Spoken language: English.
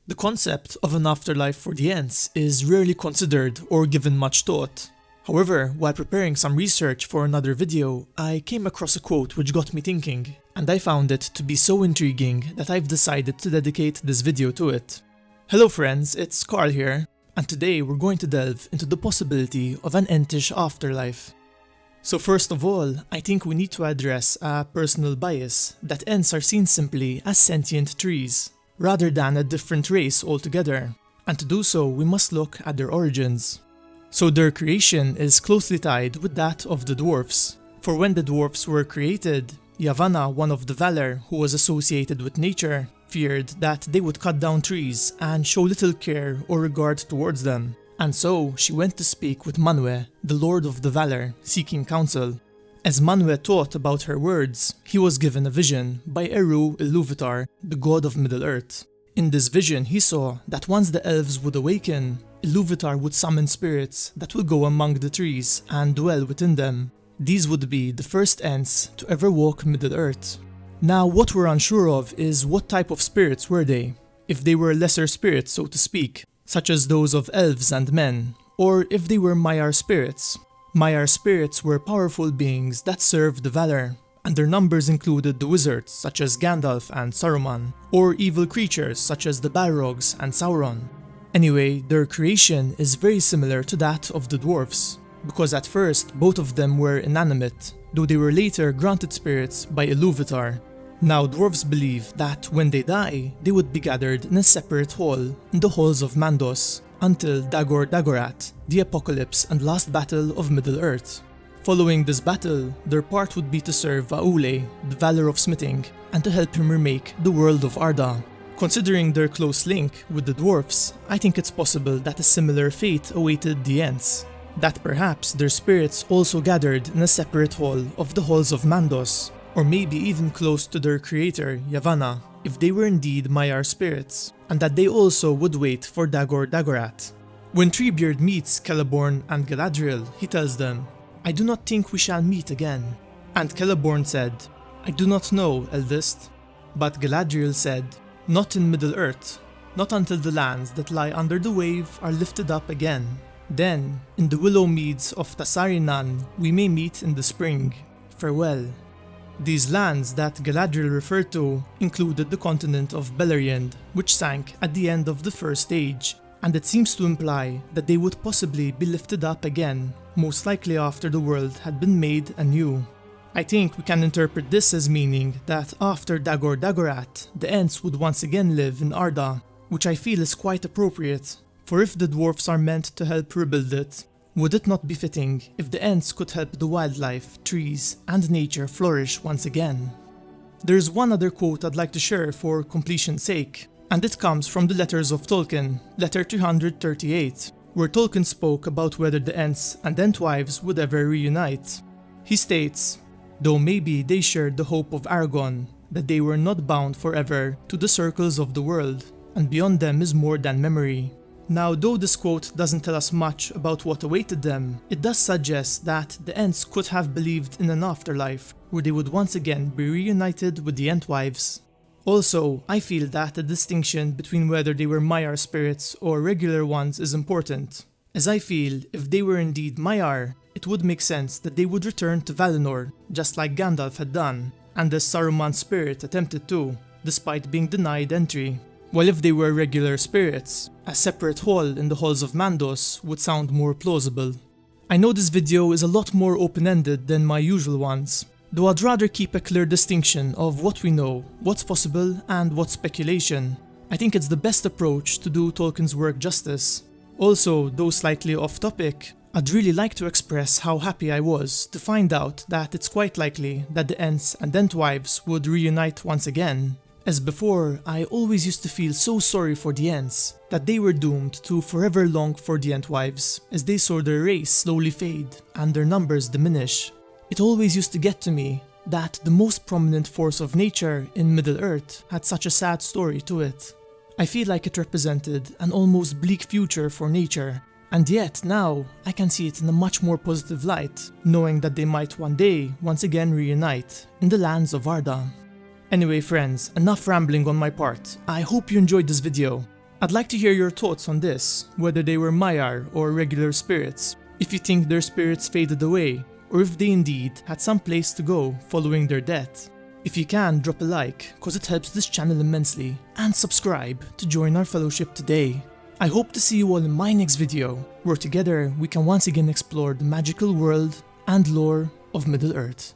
The concept of an afterlife for the Ents is rarely considered or given much thought. However, while preparing some research for another video, I came across a quote which got me thinking, and I found it to be so intriguing that I've decided to dedicate this video to it. Hello friends, it's Carl here, and today we're going to delve into the possibility of an Entish afterlife. So first of all, I think we need to address a personal bias that Ents are seen simply as sentient trees, rather than a different race altogether, and to do so we must look at their origins. So their creation is closely tied with that of the dwarfs, for when the dwarfs were created, Yavanna, one of the Valar who was associated with nature, feared that they would cut down trees and show little care or regard towards them, and so she went to speak with Manwë, the Lord of the Valar, seeking counsel. As Manwë thought about her words, he was given a vision by Eru Ilúvatar, the god of Middle-earth. In this vision he saw that once the elves would awaken, Ilúvatar would summon spirits that would go among the trees and dwell within them. These would be the first Ents to ever walk Middle-earth. Now what we're unsure of is what type of spirits were they, if they were lesser spirits so to speak, such as those of elves and men, or if they were Maiar spirits. Maiar spirits were powerful beings that served the Valar, and their numbers included the wizards such as Gandalf and Saruman, or evil creatures such as the Balrogs and Sauron. Anyway, their creation is very similar to that of the dwarfs, because at first both of them were inanimate, though they were later granted spirits by Ilúvatar. Now dwarves believe that when they die, they would be gathered in a separate hall, in the halls of Mandos, until Dagor Dagorath, the apocalypse and last battle of Middle-earth. Following this battle, their part would be to serve Aule, the Valar of Smithing, and to help him remake the world of Arda. Considering their close link with the dwarfs, I think it's possible that a similar fate awaited the Ents, that perhaps their spirits also gathered in a separate hall of the halls of Mandos, or maybe even close to their creator, Yavanna, if they were indeed Maiar spirits, and that they also would wait for Dagor Dagorath. When Treebeard meets Celeborn and Galadriel, he tells them, "I do not think we shall meet again." And Celeborn said, "I do not know, eldest." But Galadriel said, "Not in Middle-earth, not until the lands that lie under the wave are lifted up again. Then, in the willow meads of Tasarinan, we may meet in the spring. Farewell." These lands that Galadriel referred to included the continent of Beleriand, which sank at the end of the First Age, and it seems to imply that they would possibly be lifted up again, most likely after the world had been made anew. I think we can interpret this as meaning that after Dagor Dagorath, the Ents would once again live in Arda, which I feel is quite appropriate, for if the dwarfs are meant to help rebuild it, would it not be fitting if the Ents could help the wildlife, trees, and nature flourish once again? There's one other quote I'd like to share for completion's sake, and it comes from the letters of Tolkien, letter 338, where Tolkien spoke about whether the Ents and Entwives would ever reunite. He states, "Though maybe they shared the hope of Aragorn, that they were not bound forever to the circles of the world, and beyond them is more than memory." Now, though this quote doesn't tell us much about what awaited them, it does suggest that the Ents could have believed in an afterlife, where they would once again be reunited with the Entwives. Also, I feel that the distinction between whether they were Maiar spirits or regular ones is important, as I feel if they were indeed Maiar, it would make sense that they would return to Valinor, just like Gandalf had done, and as Saruman's spirit attempted to, despite being denied entry. While if they were regular spirits, a separate hall in the halls of Mandos would sound more plausible. I know this video is a lot more open-ended than my usual ones, though I'd rather keep a clear distinction of what we know, what's possible, and what's speculation. I think it's the best approach to do Tolkien's work justice. Also, though slightly off topic, I'd really like to express how happy I was to find out that it's quite likely that the Ents and Entwives would reunite once again. As before, I always used to feel so sorry for the Ents, that they were doomed to forever long for the Entwives, as they saw their race slowly fade and their numbers diminish. It always used to get to me that the most prominent force of nature in Middle-earth had such a sad story to it. I feel like it represented an almost bleak future for nature, and yet now I can see it in a much more positive light, knowing that they might one day once again reunite in the lands of Arda. Anyway friends, enough rambling on my part. I hope you enjoyed this video. I'd like to hear your thoughts on this, whether they were Maiar or regular spirits, if you think their spirits faded away, or if they indeed had some place to go following their death. If you can, drop a like, cause it helps this channel immensely, and subscribe to join our fellowship today. I hope to see you all in my next video, where together we can once again explore the magical world and lore of Middle-earth.